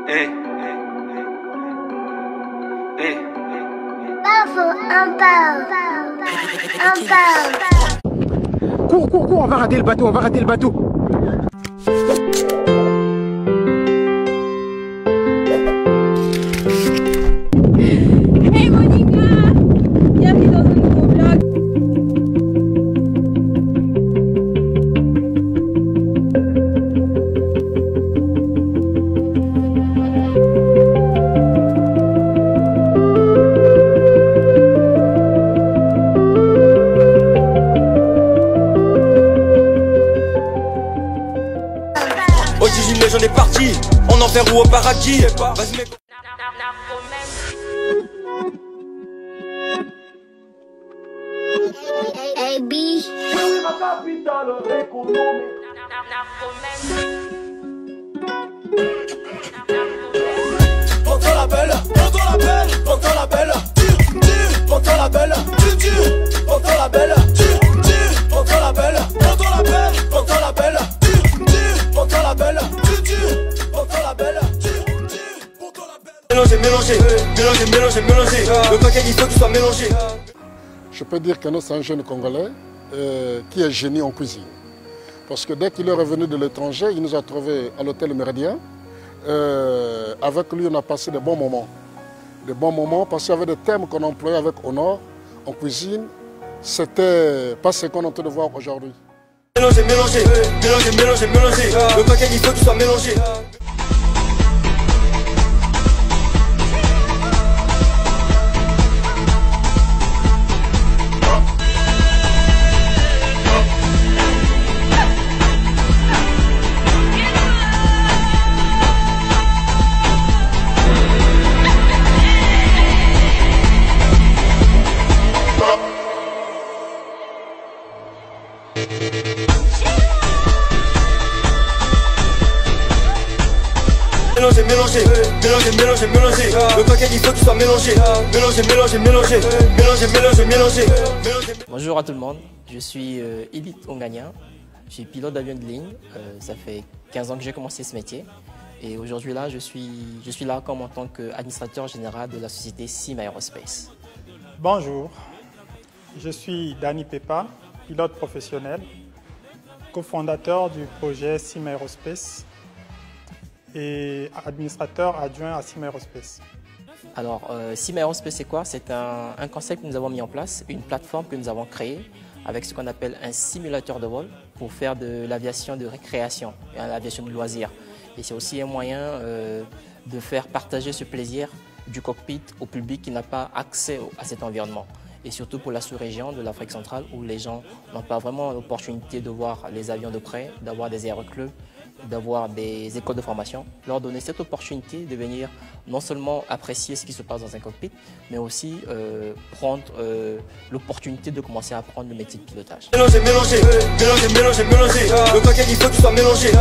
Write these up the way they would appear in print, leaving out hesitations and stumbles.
Hey. Hey. Cours, on va rater le bateau, Hey Monica, bienvenue dans un nouveau vlog. Origine légende est partie, en enfer ou au paradis. Vas-y mec. AB. Pourtant la belle, pourtant la belle, pourtant la belle, pourtant la belle, pourtant la belle, pourtant la belle, pourtant la belle, pourtant la belle, pourtant la belle. Mélanger, le cocktail il faut qu'il soit mélangé. Je peux dire que c'est un jeune Congolais qui est génie en cuisine. Parce que dès qu'il est revenu de l'étranger, il nous a trouvés à l'hôtel Méridien. Avec lui, on a passé de bons moments. De bons moments parce qu'il y avait des thèmes qu'on employait avec honneur en cuisine. C'était pas ce qu'on est en train de voir aujourd'hui. Mélanger, le cocktail il faut qu'il soit mélangé. Mélanger, le cocktail il faut qu'il soit mélangé. Mélanger. Bonjour à tout le monde, je suis Elite Ongania, je suis pilote d'avion de ligne, ça fait 15 ans que j'ai commencé ce métier et aujourd'hui là je suis là comme en tant qu'administrateur général de la société Sim Aerospace. Bonjour, je suis Dani Pepa, pilote professionnel, cofondateur du projet Sim Aerospace et administrateur adjoint à Sim Aerospace. Alors, Sim Aerospace, c'est quoi? C'est un concept que nous avons mis en place, une plateforme que nous avons créée avec ce qu'on appelle un simulateur de vol pour faire de l'aviation de récréation et de l'aviation de loisir. Et c'est aussi un moyen de faire partager ce plaisir du cockpit au public qui n'a pas accès à cet environnement. Et surtout pour la sous-région de l'Afrique centrale où les gens n'ont pas vraiment l'opportunité de voir les avions de près, d'avoir des aéroclubs, d'avoir des écoles de formation, leur donner cette opportunité de venir non seulement apprécier ce qui se passe dans un cockpit, mais aussi prendre l'opportunité de commencer à apprendre le métier de pilotage. Mélanger, le cocktail il faut qu'il soit mélangé.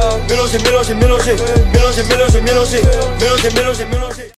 Mélanger.